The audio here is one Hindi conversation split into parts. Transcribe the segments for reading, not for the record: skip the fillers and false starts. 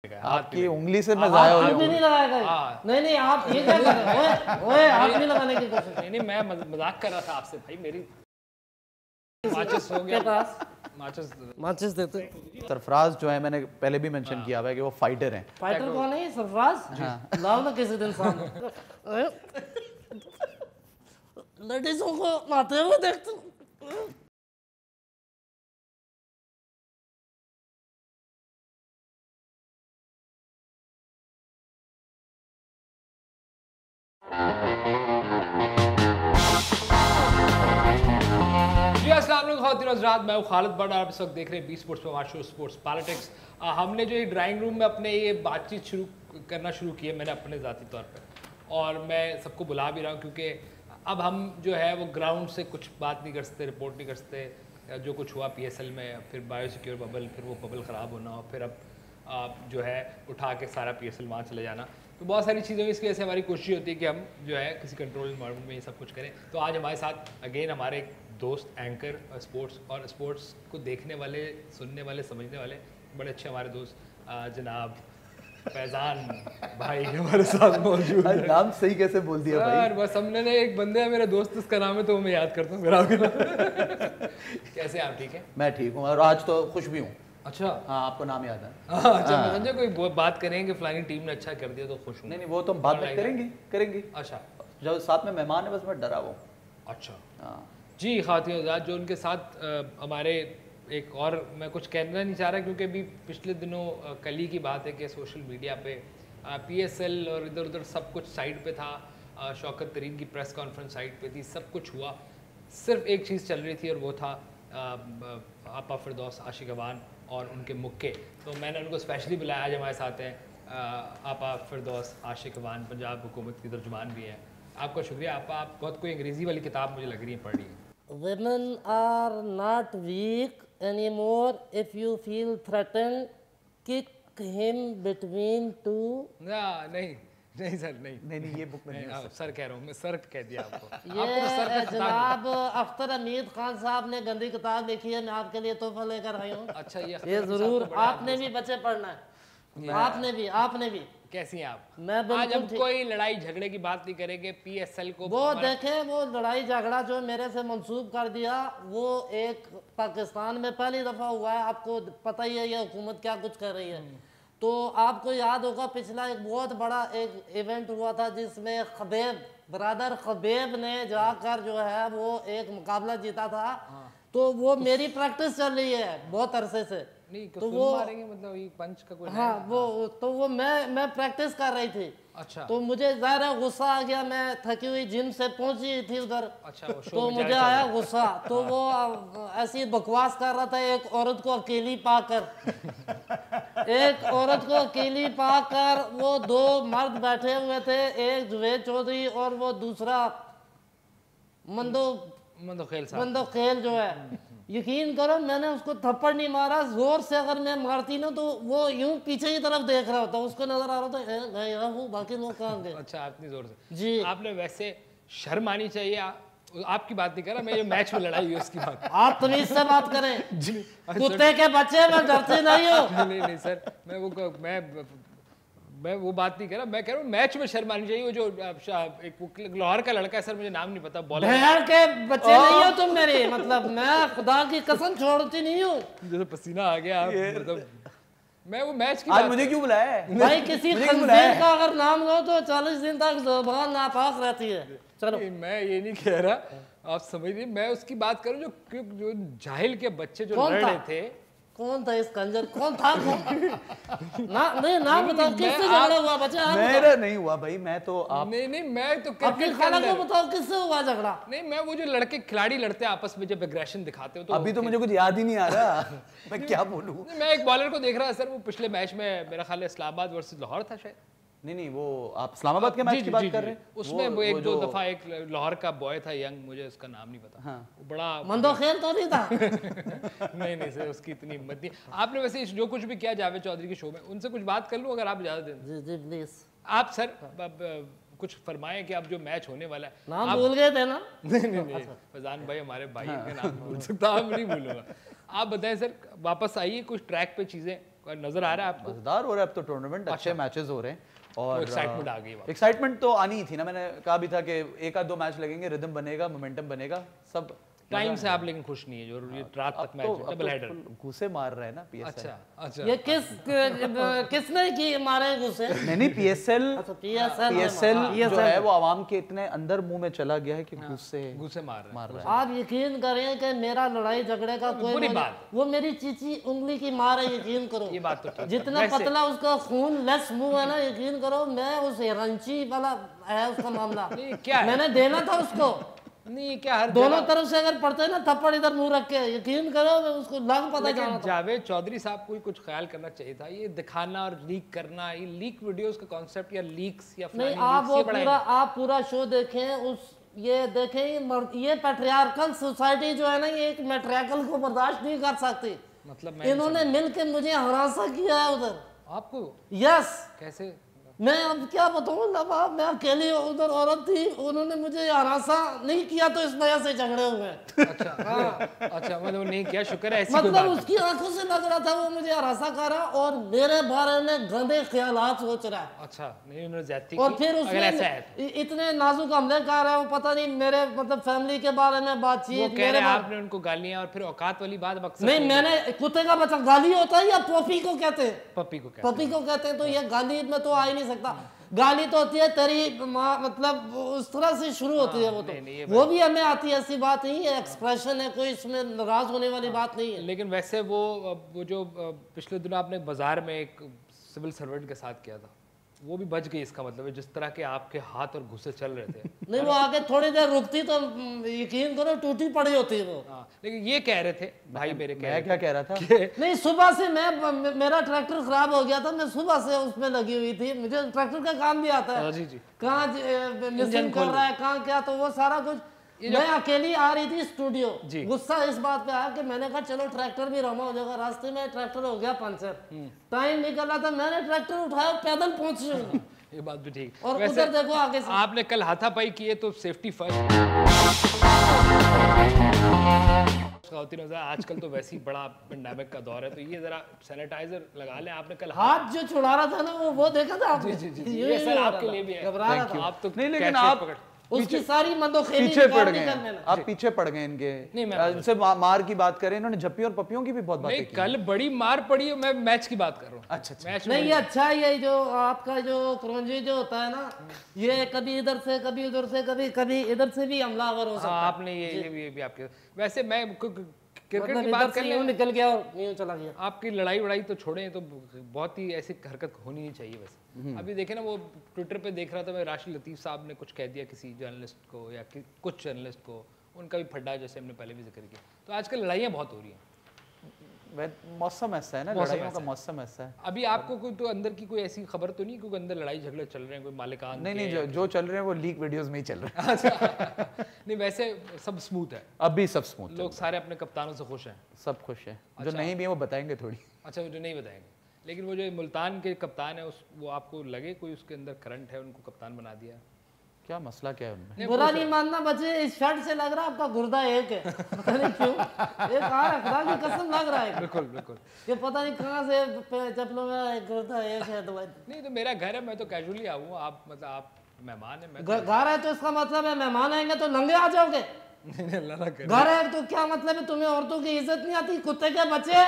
आपकी उंगली से मैं जाया हो हाथ भी नहीं लगाएगा। नहीं नहीं आप ये क्या कर रहे हो? ओए हाथ नहीं लगाने की कोशिश। नहीं नहीं मैं मजाक कर रहा था आपसे भाई। मेरी माचिस हो गया, माचिस देते। सरफराज जो है मैंने पहले भी मेंशन किया हुआ है कि वो फाइटर हैं। फाइटर कौन है ये सरफराज? लाओ ना किसी दिन सामने। लेडीजों को मारते हुए देखते हो। रात मैं खालिद बड़ा, आप इस वक्त देख रहे हैं बी स्पोर्ट्स पर हमारा शो स्पोर्ट्स पॉलिटिक्स। हमने जो ये ड्राइंग रूम में अपने ये बातचीत करना शुरू की है मैंने अपने ज़ाती तौर पे, और मैं सबको बुला भी रहा हूँ क्योंकि अब हम जो है वो ग्राउंड से कुछ बात नहीं कर सकते, रिपोर्ट नहीं कर सकते। जो कुछ हुआ PSL में, फिर बायोसिक्योर बबल, फिर वो बबल ख़राब होना, और फिर अब जो है उठा के सारा PSL वहाँ चले जाना, तो बहुत सारी चीज़ों की इसकी वजह से हमारी कोशिश होती है कि हम जो है किसी कंट्रोल इन्वायरमेंट में ये सब कुछ करें। तो आज हमारे साथ अगेन हमारे एक दोस्त एंकर स्पोर्ट्स को देखने वाले, सुनने वाले, समझने वाले बड़े अच्छे हमारे दोस्त जनाब फैजान भाई हमारे साथ मौजूद है। नाम सही कैसे बोल दिया भाई? बस हमने ने एक बंदे है मेरा दोस्त, उसका नाम है तो मैं याद करता हूँ मेरा। कैसे आप? ठीक है, मैं ठीक हूँ और आज तो खुश भी हूँ। अच्छा हाँ, आपको नाम याद है? अच्छा मैं समझा कोई बात करेंगे फलानी टीम ने अच्छा कर दिया तो खुश हूँ। नहीं नहीं वो तो हम बाद में करेंगे। अच्छा जो साथ में मेहमान है बस मैं डरा वो। अच्छा हाँ जी, खातिन हज़रात जो उनके साथ हमारे एक और मैं कुछ कहना नहीं चाह रहा क्योंकि अभी पिछले दिनों कल ही की बात है कि सोशल मीडिया पे PSL और इधर उधर सब कुछ साइड पे था। शौकत तरीन की प्रेस कॉन्फ्रेंस साइड पे थी, सब कुछ हुआ, सिर्फ एक चीज़ चल रही थी और वो था आपा फिरदौस आशिक अवान और उनके मुक्के। तो मैंने उनको स्पेशली बुलाया, आज हमारे साथ हैं आपा फिरदौस आशिक अवान, पंजाब हुकूमत की तर्जुमान भी हैं। आपका शुक्रिया आपा, आप बहुत कोई अंग्रेज़ी वाली किताब मुझे लग रही है पढ़ रही है। Women are not weak anymore. If you feel threatened, kick him between two. नहीं सर, नहीं ये बुक में नहीं है। सर कह रहा हूँ मैं, सर कह दिया आपको। ये जनाब अख्तर हमीद खान साहब ने गंदी किताब लिखी है, मैं आपके लिए तोहफा लेकर आई हूँ। अच्छा ये जरूर आपने भी बच्चे पढ़ना है, आपने भी। कैसी हैं आप? मैं आज हम कोई लड़ाई झगड़े की बात नहीं करेंगे, PSL को वो देखें, वो लड़ाई झगड़ा जो मेरे से मंसूब कर दिया वो एक पाकिस्तान में पहली दफ़ा हुआ है। आपको पता ही है ये हुकूमत क्या कुछ कर रही है। तो आपको याद होगा पिछला एक बहुत बड़ा एक इवेंट हुआ था जिसमें ब्रदर खबीब ने जाकर जो है वो एक मुकाबला जीता था। तो वो मेरी प्रैक्टिस चल रही है बहुत अरसे से। नहीं तो वो मारेंगे मतलब ये पंच का कोई? हाँ वो मैं प्रैक्टिस कर रही थी। अच्छा। तो मुझे ज़ाहिर गुस्सा आ गया, मैं थकी हुई जिम से पहुंची थी उधर। अच्छा, तो मुझे आया गुस्सा। तो वो ऐसी बकवास कर रहा था एक औरत को अकेली पाकर। वो दो मर्द बैठे हुए थे, एक जुवेद चौधरी और वो दूसरा मंदो खेल जो है। यकीन करो मैंने उसको थप्पड़ नहीं मारा, जोर से अगर मैं मारती ना तो वो यूं पीछे की तरफ देख रहा होता, उसको नजर आ रहा था मैं यहाँ हूँ, बाकी लोग कहाँ गए। अच्छा, इतनी जोर से जी। आपने वैसे शर्म आनी चाहिए। आपकी बात नहीं कर रहा मैं, ये मैच में लड़ाई हुई उसकी बात। आप तमीज से बात करें। कुत्ते के बच्चे, मैं डरती नहीं हूँ। नहीं सर, मैं वो बात नहीं कर रहा, मैं कह रहा हूँ मैच में शर्म आनी चाहिए। वो जो एक लाहौर का लड़का है, सर मुझे नाम नहीं पता, बॉलर भेड़ के बच्चे नहीं हो तुम मेरे, मतलब मैं खुदा की कसम छोड़ती नहीं हूँ। जैसे पसीना आ गया मतलब मैं वो मैच की आज मुझे क्यों बुलाया है? भाई किसी खंजीर का अगर नाम लो तो 40 दिन तक ज़ुबान नापाक रहती है। चलो मैं ये नहीं कह रहा, आप समझ लीजिए, मैं उसकी बात करूँ जो जाहिल के बच्चे जो लड़ रहे थे। कौन था इस कंजर? कौन था? नाम बताओ, किससे झगड़ा हुआ बच्चा? मेरा नहीं हुआ भाई, मैं तो आप नहीं मैं तो अपनी खाला को बताओ किससे हुआ झगड़ा। नहीं मैं वो जो लड़के खिलाड़ी लड़ते हैं आपस में जब एग्रेशन दिखाते हो तो अभी तो मुझे कुछ याद ही नहीं आ रहा। मैं क्या बोलूं? मैं एक बॉलर को देख रहा सर, वो पिछले मैच में मेरा ख्याल है इस्लामाबाद वर्सेस लाहौर था शायद। नहीं वो आप इस्लामाबाद के मैच की बात कर रहे हैं। उसमें वो एक दो दफा एक लाहौर का बॉय था यंग, मुझे उसका नाम नहीं पता। हाँ। वो बड़ा मंदो खेल तो नहीं था। नहीं सर, उसकी इतनी हिम्मत नहीं। आपने वैसे जो कुछ भी किया जावेद चौधरी के शो में, उनसे कुछ बात कर लूं अगर आप इजाजत दें? जी प्लीज। आप सर कुछ फरमाएं कि अब जो मैच होने वाला है। नाम भूल गए थे ना? नहीं फैजान भाई हमारे भाई का नाम भूल सकता, आप नहीं भूलूंगा। आप बताएं सर, वापस आइए कुछ ट्रैक पे चीजें, नजर आ रहा है आपको? मजेदार हो रहा है अब तो टूर्नामेंट, अच्छे मैचेस हो रहे हैं और एक्साइटमेंट आ गई वापस। एक्साइटमेंट तो आनी ही थी ना, मैंने कहा भी था कि एक आध दो मैच लगेंगे, रिदम बनेगा, मोमेंटम बनेगा, सब टाइम से आप लेकिन खुश नहीं है जो ये रात तक मैच है, डबल हेडर। घुसे मार रहे हैं ना पीएसएल। अच्छा अच्छा। ये किसने की मारे गुस्से? नहीं पीएसएल अच्छा पीएसएल जो है वो आवाम के इतने अंदर मुंह में चला गया है कि गुस्से मार रहे हैं। आप यकीन करें कि मेरा लड़ाई झगड़े का कोई बुरी बात। वो मेरी चीची उंगली की मार है, यकीन करो। ये बात तो ठीक है। जितना पतला उसका खून लेस मुंह है ना, यकीन करो मैं उस रंची वाला है उसका मामला, क्या है? मैंने देना था उसको। नहीं क्या हर दोनों तरफ से अगर पड़ते ना थप्पड़ इधर मुंह रख के, यकीन करो मैं उसको लग पता जाना था। जावेद चौधरी साहब को कुछ ख्याल करना चाहिए था, ये दिखाना और लीक करना, ये लीक वीडियोस का कॉन्सेप्ट या लीक्स या नहीं आप पूरा शो देखें, उस ये देखें, ये पैट्रियार्कल सोसाइटी जो है ना, ये एक मैट्रियार्कल को बर्दाश्त नहीं कर सकती। मतलब इन्होंने मिलकर मुझे हरासा किया है उधर। आपको? यस। कैसे? मैं अब क्या बताऊं नवाब, मैं अकेली उधर औरत थी, उन्होंने मुझे हरासा नहीं किया तो इस वजह से झगड़े हुए। अच्छा अच्छा, मतलब नहीं किया, शुक्र है ऐसी कोई मतलब बात उसकी आंखों से लग रहा था वो मुझे हरासा कर रहा और मेरे बारे में गंदे ख्यालात सोच रहा है। अच्छा नहीं, उन्होंने ज्यादती और की, फिर अगर ऐसा है उसने इतने नाजुक हमले कर रहा है, वो पता नहीं मेरे मतलब फैमिली के बारे में बातचीत, वो कह रहे हैं आपने उनको गालियां और फिर औकात वाली बात मकसद नहीं, मैंने कुत्ते का बच्चा गाली होता है या पॉपी को कहते हैं? पप्पी को कहते पपी को कहते हैं, तो ये गाली में तो आ ही नहीं सकता। गाली तो होती है तेरी माँ, मतलब उस तरह से शुरू होती है वो तो, वो भी हमें आती है, ऐसी बात नहीं है, एक्सप्रेशन है, कोई इसमें नाराज होने वाली बात नहीं है। लेकिन वैसे वो जो पिछले दिनों आपने बाजार में एक सिविल सर्वेंट के साथ किया था, वो भी बच गई, इसका मतलब है जिस तरह के आपके हाथ और गुस्से चल रहे थे। नहीं वो आगे थोड़ी देर रुकती तो यकीन करो टूटी पड़ी होती वो। हाँ, लेकिन ये कह रहे थे भाई मेरे, मैं क्या कह रहा था नहीं सुबह से मेरा ट्रैक्टर खराब हो गया था, मैं सुबह से उसमें लगी हुई थी, मुझे ट्रैक्टर का काम भी आता है, जी जी, कहाँ मिसिंग कर रहा है, कहाँ क्या, तो वो सारा कुछ मैं अकेली आ रही थी स्टूडियो। गुस्सा इस बात पे आया कि मैंने कहा चलो ट्रैक्टर भी रमा हो जाएगा, रास्ते में ट्रैक्टर हो गया पंचर, टाइम निकल रहा था, मैंने ट्रैक्टर उठाया पैदल पहुंच जाऊंगा। ये बात भी ठीक। और उधर देखो आगे से आपने कल हाथापाई किए तो सेफ्टी फर्स्ट होती नजर। आजकल तो वैसे ही बड़ा पेंडेमिक का दौर है, तो ये जरा सैनिटाइजर लगा लें। आपने कल हाथ जो छुड़ा रहा था ना वो देखा था आपने? जी जी जी, ये सर आपके लिए भी है, घबरा रहा था। आप तो नहीं, लेकिन आप उसकी सारी मंदोखेली पीछे पड़ निकाल गए, निकाल आप पीछे पड़ गए इनके। नहीं, मैं इनसे मार की बात करें, इन्होंने झप्पी और पपियों की भी बहुत बातें की। कल बड़ी मार पड़ी है, मैं मैच की बात कर रहा हूँ। अच्छा मैच नहीं ये अच्छा है, ये जो आपका जो क्रंजी जो होता है ना, ये कभी इधर से कभी उधर से कभी इधर से भी हमलावर हो सकता है। आपने ये भी आपके, वैसे मैं क्रिकेट मतलब की बात कर यूं निकल गया और यूं चला गया। आपकी लड़ाई वड़ाई तो छोड़ें, तो बहुत ही ऐसी हरकत होनी नहीं चाहिए वैसे। अभी देखे ना, वो ट्विटर पे देख रहा था मैं, राशिद लतीफ़ साहब ने कुछ कह दिया किसी जर्नलिस्ट को या कुछ जर्नलिस्ट को, उनका भी फड्डा, जैसे हमने पहले भी जिक्र किया। तो आजकल लड़ाइयाँ बहुत हो रही हैं, मौसम ऐसा है ना, लड़ाइयों का मौसम ऐसा है। अभी आपको कोई तो अंदर की कोई ऐसी खबर तो नहीं, क्योंकि अंदर लड़ाई झगड़े चल रहे हैं, कोई मालिकान नहीं, जो चल रहे हैं वो लीक वीडियोस में ही चल रहे हैं। नहीं वैसे सब स्मूथ है, अभी सब स्मूथ, लोग सारे अपने कप्तानों से खुश हैं, सब खुश हैं। जो नहीं भी है वो बताएंगे थोड़ी। अच्छा, वो जो नहीं बताएंगे, लेकिन वो जो मुल्तान के कप्तान है वो आपको लगे कोई उसके अंदर करंट है, उनको कप्तान बना दिया? क्या मसला क्या है उनमें? बुरा नहीं मानना बच्चे, इस शर्ट से लग रहा है आपका गुर्दा एक है, पता नहीं क्यों एक रखा की कसम लग रहा है। बिल्कुल बिल्कुल, ये पता नहीं कहाँ से चप्पलों में गुर्दा एक है। तो नहीं तो मेरा घर है, मैं तो कैजुअली आऊँ, आप मतलब आप मेहमान है, मैं घर है तो इसका मतलब है मेहमान आएंगे तो नंगे आ जाओगे? घर है तो क्या मतलब है, तुम्हें औरतों की इज्जत नहीं आती? कुत्ते के बच्चे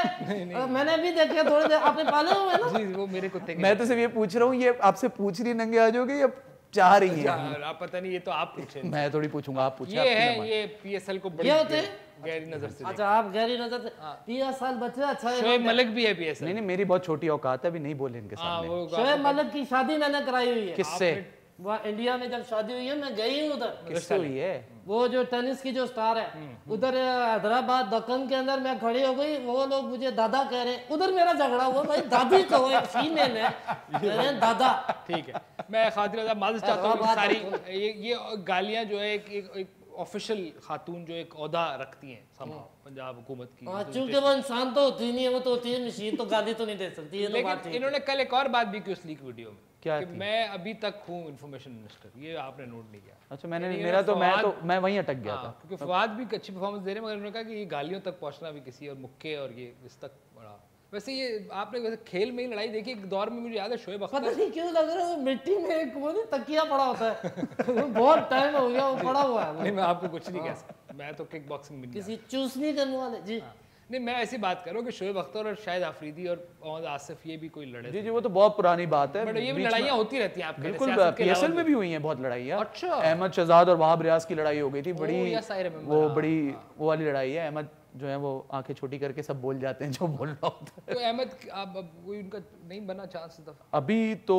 मैंने भी देखे थोड़ी देर, आपने पाले हुए ना? जी, वो मेरे कुत्ते के। मैं तो सिर्फ ये पूछ रहा हूँ, ये आपसे पूछ रही नंगे आ जाओगे या चाह रही है? आप पता नहीं, ये तो आप पूछे, मैं थोड़ी पूछूंगा, आप पूछे। ये है ये पीएसएल को बड़ी गहरी नजर से। अच्छा आप गहरी नजर से 30 साल बच्चे। अच्छा शोएब मलिक भी है पीएसएल। नहीं, मेरी बहुत छोटी औकात है, अभी नहीं बोले इनके सामने। शोएब मलिक की शादी मैंने कराई हुई है। किससे? वह इंडिया में जब शादी हुई है मैं गई हूँ उधर। किससे हुई है? वो जो टेनिस की जो स्टार है उधर हैदराबाद दक्कन के अंदर मैं खड़ी हो गई, वो लोग मुझे दादा कह रहे हैं, उधर मेरा झगड़ा हुआ, भाई दादी कहो, एक फीमेल है कह रहे हैं दादा। ठीक है, मैं खातिर माजूद चाहता हूँ, सारी ये गालियाँ जो है एक ऑफिशियल खातून जो एक ओहदा रखती हैं पंजाब हुकूमत की, चूंकि वो इंसान तो होती नहीं है, वो तो होती है मशीन, तो गाली तो नहीं दे सकती है। लेकिन इन्होंने कल एक और बात भी की उस लीक वीडियो में, क्या कि मैं अभी तक हूँ इन्फॉर्मेशन मिनिस्टर, ये आपने नोट नहीं किया? अच्छा, मैं वहीं अटक गया था, क्योंकि फवाद भी अच्छी परफॉर्मेंस दे रहे हैं, मगर उन्होंने कहा कि ये गालियों तक पहुंचना भी किसी और मुक्के और ये इस तक बड़ा वैसे ये आपने वैसे खेल में ही लड़ाई देखी एक दौर में, मुझे याद है शोएब पता अख्तर, नहीं क्यों लग रहा है वो मिट्टी में एक वो नहीं तकिया पड़ा होता है बहुत टाइम हो गया वो पड़ा हुआ है नहीं मैं आपको कुछ नहीं कह सकता, मैं तो किक बॉक्सिंग भी नहीं किसी चूसनी करने वाले जी। जानता। नहीं मैं ऐसी बात कर रहा हूँ कि शोएब अख्तर और शाहिद आफरीदी और मोहम्मद आसिफ ये भी कोई लड़े जी जी, वो तो बहुत पुरानी बात है। बट ये भी बीच में- लड़ाइयाँ होती रहती हैं आपके बिल्कुल, सियासत के पीएसएल अलावा में भी हुई हैं बहुत लड़ाइयाँ। अच्छा। अहमद शहजाद और वहाब रियाज की लड़ाई हो गई थी बड़ी, yes, I remember, वो हाँ, बड़ी वो वाली लड़ाई है। अहमद जो है वो आंखें छोटी करके सब बोल जाते हैं जो बोलना होता है। तो अहमद अब कोई उनका नहीं बना चांस इस दफा? अभी तो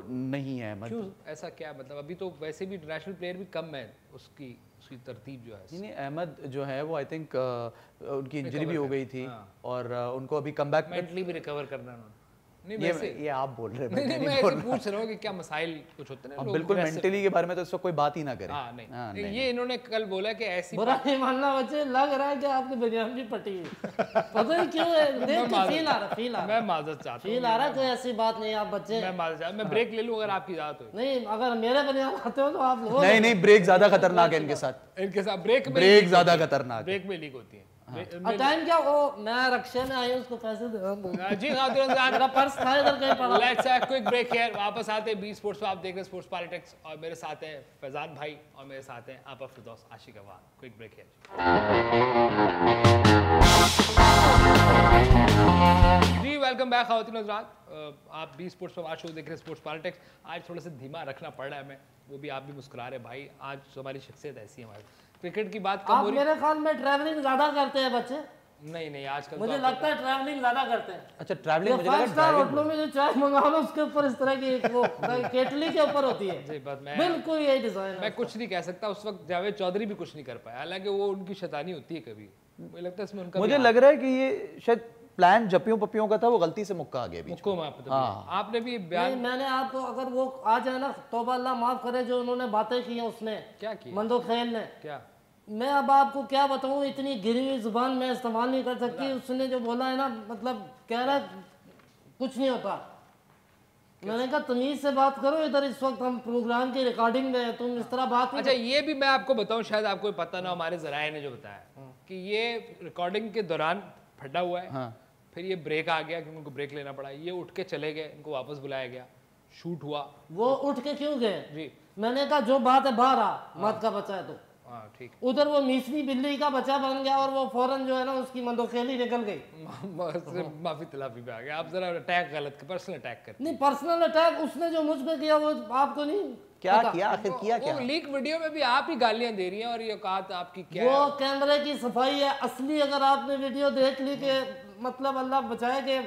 नहीं है अहमद। क्यों ऐसा क्या मतलब? अभी तो वैसे भी इंटरनेशनल प्लेयर भी कम है, उसकी उसकी तरतीब जो है। नहीं, अहमद जो है वो आई थिंक उनकी इंजरी भी Recover हो गई थी हाँ। और उनको अभी कम बैक मेंटली भी रिकवर करना है उन्होंने। नहीं ये वैसे ये आप बोल रहे हैं, नहीं मैं नहीं नहीं मैं बोल ऐसे रहा। पूछ रहा हूँ कि क्या मसाइल कुछ होते हैं ना अब लोग बिल्कुल वैसे- मेंटली के बारे में तो इस वक्त कोई बात ही ना करें। हाँ नहीं, हाँ, नहीं, नहीं, ये इन्होंने कल बोला कि ऐसी बुरा नहीं मानना बच्चे, लग रहा है कि आपकी बनियान भी फटी हुई पता नहीं क्यों है, देख के फील आ रहा फील आ मैं रहा माजरत चाहता हूँ, फील आ रहा है, कोई ऐसी बात नहीं आप बच्चे मैं माजरत चाहता हूँ, मैं ब्रेक ले लूँ अगर आपकी इजाजत हो। नहीं, अगर मेरे बनियान आते हो तो आप लोग नहीं नहीं, ब्रेक ज्यादा खतरनाक है इनके साथ। इनके साथ ब्रेक में ब्रेक leak ज्यादा होती है, खतरनाक है। ब्रेक में लीक होती है। टाइम क्या वो मैं रक्षा में आई हूँ उसको पैसे दे रहा हूँ। जी हाँ तुरंत मेरा पर्स था इधर कहीं पड़ा। Let's have quick break here. वापस आते हैं बी स्पोर्ट्स पे, आप देख रहे हैं स्पोर्ट्स पॉलिटिक्स और मेरे साथ हैं फैजान भाई और मेरे साथ हैं आपा Firdous Ashiq Awan. Quick break here. जी वेलकम बैक खातिन हज़रात, आप बी स्पोर्ट्स पे आज शो देख रहे हैं स्पोर्ट्स पॉलिटिक्स। आज थोड़ा सा धीमा रखना पड़ रहा है हमें, वो भी आप भी मुस्कुरा रहे भाई, आज हमारी शख्सियत ऐसी है। हमारी क्रिकेट की बात कम आप हो रही मेरे ख्याल में ट्रैवलिंग ज्यादा करते हैं बच्चे, नहीं नहीं आजकल मुझे तो लगता है ट्रैवलिंग ज्यादा करते हैं। अच्छा, ट्रैवलिंग मुझे लगा 5 स्टार driving होटलों में जो चाय मंगाओ ना उसके ऊपर इस तरह की एक वो केटली के ऊपर होती है, जी बात मैं बिल्कुल यही डिजाइन है। मैं कुछ नहीं कह सकता, उस वक्त जावेद चौधरी भी कुछ नहीं कर पाया, हालांकि वो उनकी शैतानी होती है कभी, मुझे लगता है इसमें उनका मुझे लग रहा है कि ये शायद प्लान जपियों पपियों का था, वो गलती से मुक्का आ गया बीच मुक्को माफ तो हाँ। आपने भी नहीं, बयान मैंने आपको अगर वो आ जाए ना, तौबा अल्लाह माफ करे, जो उन्होंने बातें की हैं उसमें क्या किया मंदो खेल ने, क्या मैं अब आपको क्या बताऊं, इतनी गिरी हुई जुबान में इस्तेमाल नहीं कर सकती। उसने जो बोला है ना, मतलब कह रहा है कुछ नहीं होता। मैंने कहा तमीज से बात करो, इधर इस वक्त हम प्रोग्राम की रिकॉर्डिंग में हैं, तुम इस तरह बात नहीं अच्छा ये भी मैं आपको बताऊं, शायद आपको पता ना, हमारे जराए ने जो बताया कि ये रिकॉर्डिंग के दौरान फटा हुआ है, हाँ। फिर ये ब्रेक आ गया क्योंकि उनको ब्रेक लेना पड़ा, ये उठ के चले गए, इनको वापस बुलाया गया, शूट हुआ। वो उठ के क्यों गए? जी मैंने कहा जो बात है बाहर आ, मत का बचा है तो हाँ ठीक उधर वो मीसनी बिल्ली का बच्चा बन गया और वो फौरन जो है ना उसकी मंदोखेली निकल गई। माफी तलाफी पे आ गया आप, जरा अटैक गलत पर्सनल अटैक कर नहीं, पर्सनल अटैक उसने जो मुझ पे किया वो आपको नहीं क्या पता। किया आखिर, किया क्या? वो लीक वीडियो में भी आप ही गालियां दे रही हैं और ये औकात आपकी क्या वो है? कैमरे की सफाई है असली। अगर आपने वीडियो देख ली कि मतलब अल्लाह बचाए कि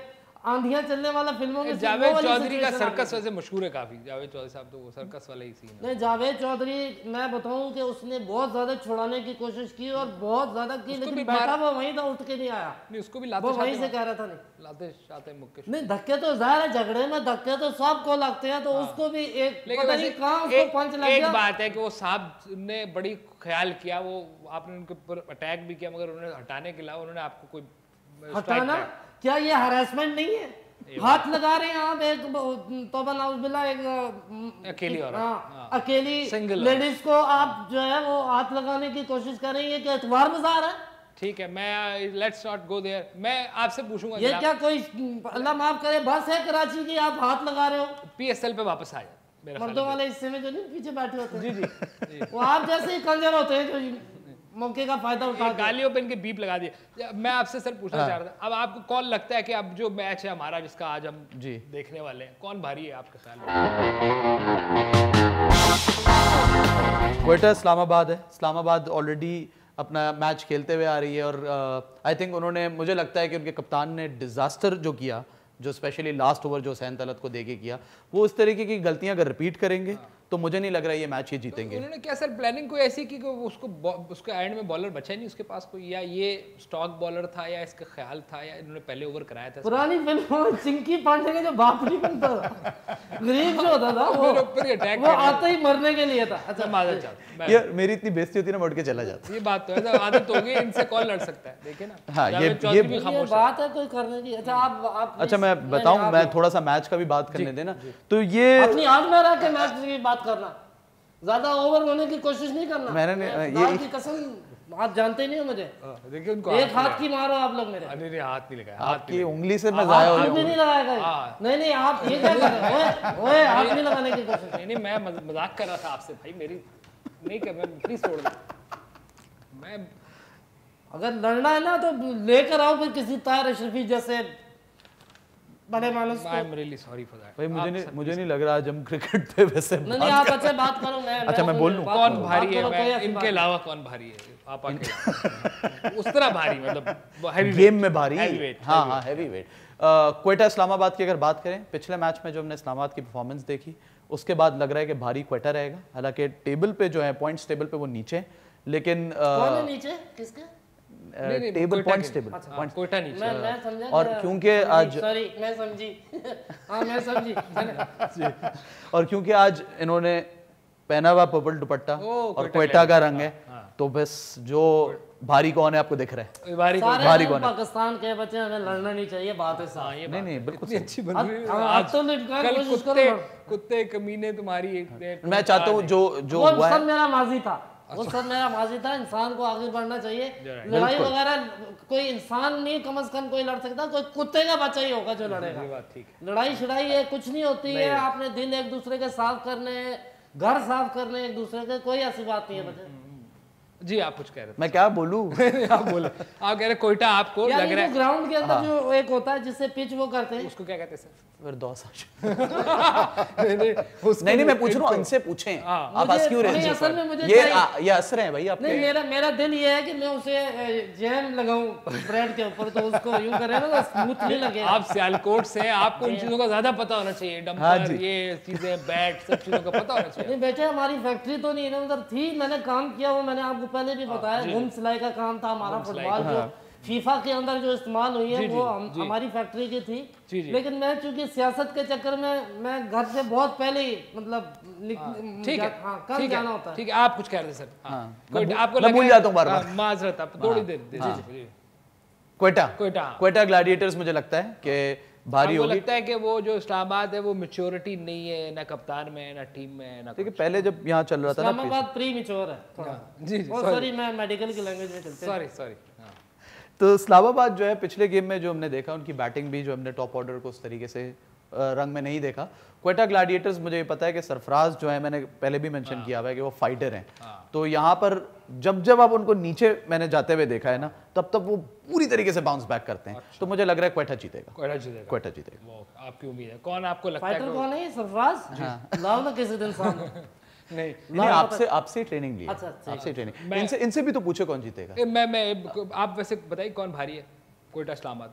आंधियां चलने वाला फिल्मों में सिर्फ वो जावेद वाली चौधरी का situation आ सर्कस गई। वैसे मशहूर है काफी, जावेद चौधरी साहब तो वो सर्कस वाला ही सीन है। नहीं, जावेद चौधरी मैं बताऊं कि उसने बहुत ज्यादा छुड़ाने की कोशिश की और बहुत ज्यादा की, उसको भी लेकिन बैठा वो वहीं था, उठ के नहीं आया। नहीं उसको भी वो लाते वहीं से शाते कह रहा था नहीं लाते शाते मुक्के नहीं, धक्के तो जाहिर है, झगड़े में धक्के तो सबको लगते हैं, तो उसको भी एक लेकिन पता वैसे नहीं कहाँ उसको पंच लग एक गया। बात है कि वो साहब ने बड़ी ख्याल किया, वो आपने उनके ऊपर अटैक भी किया मगर उन्होंने हटाने के अलावा उन्होंने आपको कोई strike हटाना किया। क्या ये हरासमेंट नहीं है? हाथ लगा रहे हैं आप एक तौबा नाउज़ुबिल्लाह, एक अकेली औरत, हाँ, अकेली Single लेडीज को आप जो है वो हाथ लगाने की कोशिश कर रही है कि एतवार बाजार है। ठीक है, मैं लेट्स नॉट गो देयर, मैं आपसे पूछूंगा ये क्या कोई अल्लाह माफ करे बस है कराची की, आप हाथ लगा रहे हो? पीएसएल पे वापस आ जाए मेरा ख्याल मर्दों वाले हिस्से में जो नहीं पीछे बैठे होते हैं, जी वो आप जैसे ही कंजर होते हैं जो मौके का फायदा है। उठा ये गालियों पे इनके बीप लगा दिए। मैं आपसे सर पूछना चाह रहा था, अब आपको कौन लगता है कि अब जो मैच है हमारा जिसका आज हम जी देखने वाले हैं, कौन भारी है आपके ख्याल में? क्वेटा इस्लामाबाद है। इस्लामाबाद ऑलरेडी अपना मैच खेलते हुए आ रही है और आई थिंक उन्होंने, मुझे लगता है कि उनके कप्तान ने डिजास्टर जो किया, जो स्पेशली लास्ट ओवर जो हुसैन तलत को देके किया, वो उस तरीके की गलतियां अगर रिपीट करेंगे तो मुझे नहीं लग रहा है ये मैच ही जीतेंगे। उन्होंने क्या सर प्लानिंग कोई ऐसी की कि उसके एंड में बॉलर बचा नहीं उसके पास कोई, या ये स्टॉक बॉलर था या इसका ख्याल था या इन्होंने पहले ओवर कराया था? पुरानी फिल्मों में चिंकी पांडे का जो बाप नहीं बनता था, गरीब जो होता था मेरे ऊपर ही अटैक वो आते ही मरने के लिए था। अच्छा माजर चाहता ये मेरी इतनी बेइज्जती होती है ना, मुड़ के चला जाता। ये बात तो है, आदत हो गई, इनसे कौन लड़ सकता है, देखिए ना। हाँ, जावेद ये चौधरी भी ये खामोश है। बात है कोई करने की। अच्छा आप अच्छा मैं बताऊं, मैं थोड़ा सा मैच का भी बात करने देना। तो ये अपनी आंख में रख के मैच की बात करना, ज्यादा ओवर होने की कोशिश नहीं करना। मैंने खुदा की कसम आप जानते नहीं हो मुझे, देखिए उनको एक हाथ की मारो आप लोग मेरे। नहीं हाथ नहीं लगाया, हाथ आपकी उंगली से मैं जाया हो हाथ भी नहीं लगाएगा। नहीं नहीं आप ये क्या कर रहे हो? ओए हाथ नहीं लगाने की कोशिश। नहीं मैं मजाक कर रहा था आपसे भाई, मेरी नहीं कर, मैं प्लीज छोड़ दो। मैं अगर लड़ना है ना तो लेकर आओ फिर किसी तार अशरफी जैसे बड़े मानुस को। I am really sorry for that. भाई मुझे नहीं लग रहा आज हम क्रिकेट पे वैसे नहीं आप अच्छे बात करो। अच्छा, मैं बोल लूं? कौन भारी है? मैं इनके अलावा कौन भारी है? आप अकेला उस तरह भारी, मतलब गेम में भारी। heavyweight, हाँ हैवी वेट। क्वेटा इस्लामाबाद की अगर बात करें, पिछले मैच में जो हमने इस्लामाबाद की परफॉर्मेंस देखी उसके बाद लग रहा है कि भारी क्वेटा रहेगा। हालांकि टेबल पे जो है, पॉइंट्स टेबल पे वो नीचे, लेकिन कौन है नीचे? किसके? टेबल पॉइंट्स टेबल पॉइंट्स कोटा नीचे। मैं समझा। और क्योंकि आज सॉरी मैं समझी। हाँ मैं समझी। और क्योंकि आज इन्होंने पहना हुआ पर्पल दुपट्टा और क्वेटा का रंग है, तो बस जो भारी कौन है आपको दिख रहा है? भारी कौन है? पाकिस्तान के बच्चे, हमें लड़ना नहीं चाहिए, बात है साहब। नहीं बिल्कुल अच्छी बन रही है। आज तो कल कुत्ते कमीने तुम्हारी। मैं चाहता हूँ जो वो हुआ सब है, मेरा माजी था, वो सब मेरा माजी था। इंसान को आगे बढ़ना चाहिए। लड़ाई वगैरह कोई इंसान नहीं कम से कम कोई लड़ सकता, कोई कुत्ते का बच्चा ही होगा जो लड़ेगा। लड़ाई शड़ाई है कुछ नहीं होती है। आपने दिल एक दूसरे के साफ करने, घर साफ करने एक दूसरे के, कोई ऐसी बात नहीं है बच्चे। जी आप कुछ कह रहे थे? मैं क्या बोलूं? आप बोलो। आप कह रहे कोयटा आपको लग रहा है ग्राउंड के अंदर जो एक होता है जिससे पिच वो करते हैं, उसको क्या कहते हैं सर? नहीं मैं पूछ रहा हूँ, इनसे पूछें आप हंस क्यों रहे हैं? ये असर है भाई आपके। नहीं मेरा दिल ये है कि मैं उसे जैम लगाऊं ब्रेड के ऊपर, तो उसको यूं करे ना तो स्मूथ नहीं लगे। आप सियालकोट से, आपको इन चीजों का ज्यादा पता होना चाहिए। डंपर, ये चीजें, बैट, सब चीजों का पता होना चाहिए। नहीं बेटे हमारी फैक्ट्री तो नहीं है उधर थी, मैंने काम किया वो मैंने आपको पहले भी बताया। घूम सिलाई का काम था हमारा। फुटबॉल जो फीफा के अंदर जो इस्तेमाल हुई है वो हमारी फैक्ट्री की थी। लेकिन मैं चूंकि सियासत के चक्कर में मैं घर से बहुत पहले ही मतलब ठीक है, कम जाना होता है। ठीक है आप कुछ कह रहे थे सर। आपको मैं भूल जाता हूँ बार-बार। माजरत, आप थोड़ी देर। क्वेटा ग्लैडिएटर्स मुझे लगता है कि भारी होगी। लगता है कि वो जो इस्लामाबाद है वो मैच्योरिटी नहीं है, ना कप्तान में, ना टीम में, ना। देखिए पहले जब यहाँ चल रहा था ना, इस्लामाबाद प्री मैच्योर है थोड़ा। जी सॉरी मैं मेडिकल की लैंग्वेज में चलते सॉरी तो इस्लामाबाद जो है पिछले गेम में जो हमने देखा, उनकी बैटिंग भी जो हमने टॉप ऑर्डर को उस तरीके से रंग में नहीं देखा। क्वेटा ग्लैडिएटर्स मुझे पता है कि सरफराज जो है, मैंने पहले भी मेंशन किया हुआ है कि वो फाइटर हैं। तो यहाँ पर जब आप उनको नीचे मैंने जाते हुए देखा है ना, तब वो पूरी तरीके से बाउंस बैक करते हैं। तो मुझे लग रहा है क्वेटा जीतेगा। आपकी उम्मीद है? कौन आपको लगता है? फाइटर कौन है? सरफराज लाओ ना किसी दिन सामने। नहीं आपसे ट्रेनिंग ली। आपसे ट्रेनिंग, इनसे भी तो पूछो कौन जीतेगा। मैं आप वैसे बताइए कौन भारी है क्वेटा इस्लामाबाद?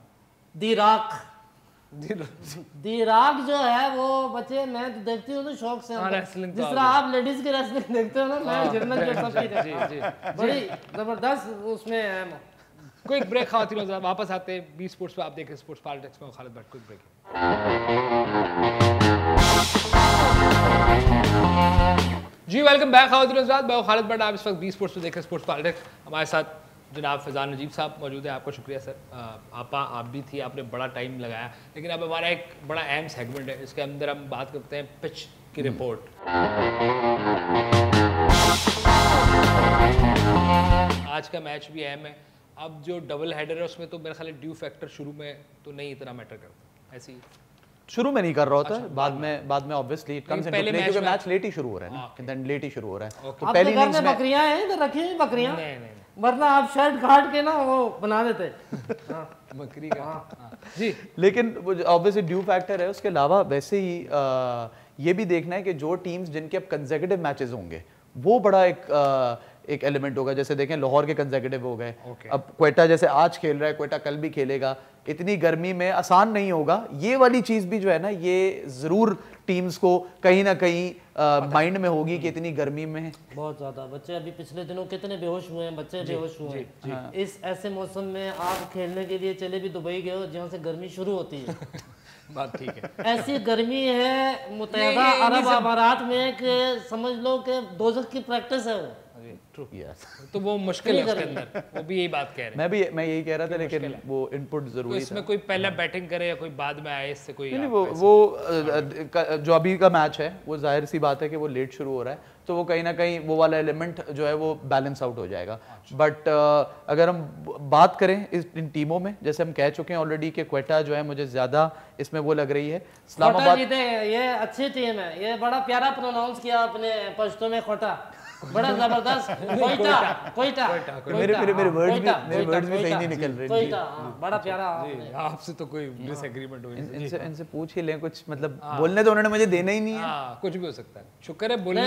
दीराक जो है वो बच्चे, मैं तो देखती हूँ तो शौक से। जिस तरह आप लेडीज की रेसलिंग देखते हो ना, मैं जिम्नल के सब देखता हूँ। बड़ी जबरदस्त उसमें है। क्विक ब्रेक खातिरों, वापस आते हैं बी स्पोर्ट्स पे। आप देख रहे हैं स्पोर्ट्स पॉलिटिक्स में खालिद भट्ट। Quick break. जी वेलकम बैक खातिरों, मैं खालिद भट्ट। आप इस वक्त बी स्पोर्ट्स पे देख रहे हैं स्पोर्ट्स पॉलिटिक्स। हमारे साथ जनाब फैजान नजीब साहब मौजूद है। आपको शुक्रिया सर, आप भी थी, आपने बड़ा टाइम लगाया। लेकिन अब हमारा एक बड़ा अहम सेगमेंट है, इसके अंदर हम बात करते हैं पिच की रिपोर्ट। आज का मैच भी अहम है। अब जो डबल हेडर है उसमें तो मेरे ख्याल ड्यू फैक्टर शुरू में तो नहीं इतना मैटर करता, ऐसे ही शुरू में नहीं कर रहा होता है। बाद में obviously it comes into play, क्योंकि मैच लेट ही शुरू हो रहा है ना, देन लेट ही शुरू हो रहा है। तो पहली इनिंग्स में बकरियां हैं इधर रखी हुई बकरियां, वरना आप शर्ट काट के ना वो बना देते बकरी का। जी लेकिन ऑब्वियसली ड्यू फैक्टर है। उसके अलावा वैसे ही ये भी देखना है कि जो टीम्स जिनके अब कंसेक्यूटिव मैचेस होंगे वो बड़ा एक एलिमेंट होगा। जैसे देखें लाहौर के कंसेक्यूटिव हो गए, अब क्वेटा जैसे आज खेल रहा है, क्वेटा कल भी खेलेगा। इतनी गर्मी में आसान नहीं होगा। ये वाली चीज भी जो है ना, ये जरूर टीम्स को कहीं ना कहीं माइंड में होगी कि इतनी गर्मी में बहुत ज्यादा बच्चे अभी पिछले दिनों कितने बेहोश हुए हैं, बच्चे बेहोश हुए हैं। इस ऐसे मौसम में आप खेलने के लिए चले भी दुबई गए हो जहाँ से गर्मी शुरू होती है। बात ठीक है। ऐसी गर्मी है मुत्तहिदा अरब अमारात में कि समझ लो कि दोजख की प्रैक्टिस है वो। Yes. तो वो मुश्किल है उसके अंदर, वो भी यही बात कह रहे हैं। मैं यही कह रहा था, लेकिन वो इनपुट तो जरूरी था। इसमें कोई पहले बैटिंग करे या कोई बाद में आए, इससे कोई नहीं, वो जो अभी का मैच है वो जाहिर सी बात है कि वो लेट शुरू हो रहा है, तो वो कहीं ना कहीं वो वाला एलिमेंट जो है वो बैलेंस आउट हो जाएगा। बट अगर हम बात करें इन टीमों में, जैसे हम कह चुके हैं ऑलरेडी कि क्वेटा जो है मुझे ज्यादा इसमें वो लग रही है। इस्लामाबाद जीते, ये अच्छी टीम है, ये बड़ा प्यारा प्रोनाउंस किया अपने पश्तो में खोटा, बड़ा जबरदस्त। कोयटा मेरे वर्ड्स भी सही नहीं निकल रहे। कोयटा, बड़ा प्यारा। आपसे तो कोई डिसएग्रीमेंट हो, इनसे पूछ ही लें कुछ, मतलब बोलने तो उन्होंने मुझे देना ही नहीं है। कुछ भी हो सकता है। शुक्र है बोलने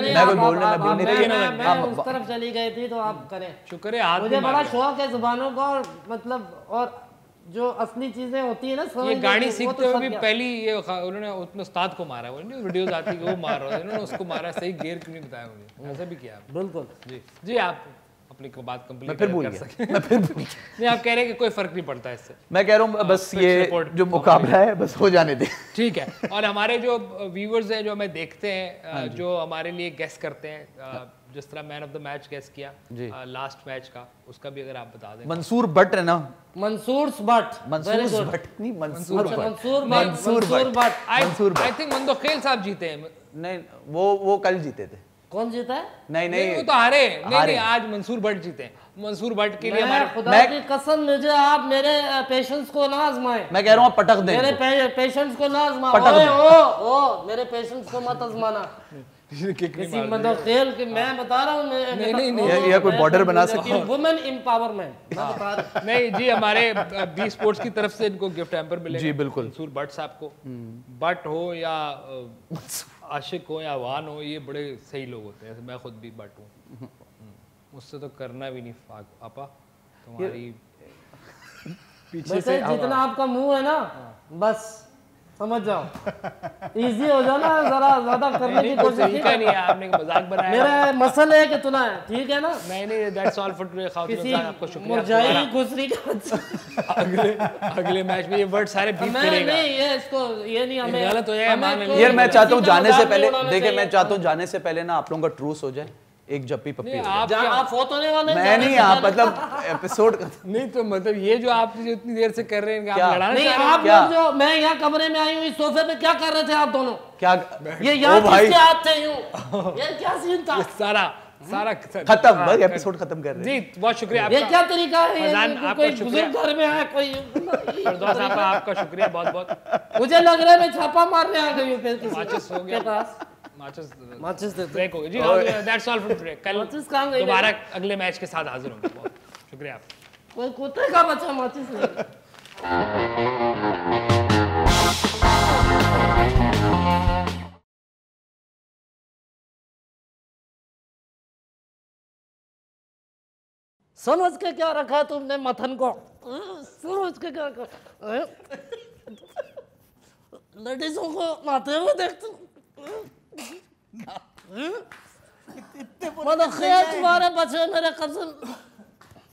मैं उस तरफ चली गई थी, तो आप करें। शुक्र है, मुझे बड़ा शौक है जुबानों का, और मतलब और जो असली चीजें होती है ना, ये गाड़ी सीखते हुए भी पहली ये उन्होंने अपने उस्ताद को मारा है, वो वीडियोस आती है वो मार रहा है, इन्होंने उसको मारा, सही गियर क्यों नहीं बताया मुझे, ऐसा भी किया। बिल्कुल जी आप अपनी बात कंप्लीट कर सकते हैं। नहीं, आप कह रहे हैं कि कोई फर्क नहीं पड़ता इससे। मैं कह रहा हूँ बस ये जो मुकाबला है बस हो जाने दे। ठीक है, और हमारे जो व्यूअर्स हैं जो हमें देखते हैं, जो हमारे लिए गेस करते हैं, जिस तरह man of the match guess किया लास्ट मैच का, उसका भी अगर आप बता दें। मंसूर भट्ट है ना? मंसूर भट्ट। आई थिंक मंदोखेल साहब जीते हैं। नहीं, वो कल जीते थे। कौन जीता है? नहीं वो तो हारे। नहीं, आज मंसूर भट्ट जीते हैं। मंसूर भट्ट के लिए हमारे खुदा की कसम, मुझे आप मेरे पेशेंस को ना आजमाएं। मैं कह रहा हूँ पटक दें, मेरे पेशेंस को ना आजमाओ, मेरे पेशेंस को मत आजमाना। किसी मंदोखेल के मैं बता रहा हूँ, नहीं या कोई बॉर्डर बना सकते हैं। वुमेन एम्पावरमेंट मैं बता रहा हूँ। नहीं जी, हमारे बी स्पोर्ट्स की तरफ से इनको गिफ्ट हैम्पर मिलेगा जी बिल्कुल। मंसूर भट्ट साहब को, भट्ट हो या आशिक हो या वान हो, ये बड़े सही लोग होते हैं। मैं खुद भी भट्ट हूँ, मुझसे तो करना भी नहीं आपा तुम्हारी पीछे से जितना आपका मुंह है ना, बस समझ जाओ, इजी हो जाओ ना, जरा ज्यादा करने की कोशिश नहीं है। आपने मजाक बनाया, मेरा मसला है कि तुना है, ठीक है ना? नहीं, दैट्स ऑल फॉर टुडे। किसी आपको शुक्रिया। मुरझाई गुजरी का अगले मैच में ये वर्ड सारे बीट करेगा। नहीं, ये इसको ये नहीं, हमें गलत हो जाएगा, मान लीजिए। यार मैं चाहता हूँ जाने से पहले, देखिए मैं चाहता हूँ जाने से पहले ना आप लोगों का ट्रूस हो जाए, एक जप्पी पप्पी हो जाए। आप फोटो होने वाले मैं नहीं, आप मतलब एपिसोड नहीं, तो मतलब ये जो आप इतनी देर से कर रहे हैं, आप लड़ाना नहीं, आप लोग जो मैं यहाँ कमरे में आई हूँ इस सोफे पे क्या कर रहे थे आप दोनों? क्या ये यहाँ किसके हाथ थे यूं? ये क्या सीन था? सारा खत्म, बस एपिसोड खत्म कर रहे हैं। जी बहुत शुक्रिया। ये क्या तरीका है? आपका कोई बुजुर्ग घर में आया, कोई फरदौस साहब आपका शुक्रिया बहुत बहुत। मुझे लग रहा है मैं छापा मारने आ गई हूँ फिर किसी माचिस हो गया, के पास। माचिस ब्रेक हो गया जी। That's all for today. कल दोबारा अगले मैच के साथ हाजिर होंगे। बहुत शुक्रिया आपका। कोई कुत्ते का बच्चा माचिस नहीं। समझ के क्या रखा तुमने मथन को? समझ के क्या रखा? लेडीजों को नहाते हुए देखते मतलब तुम्हारे बच्चे मेरे कजन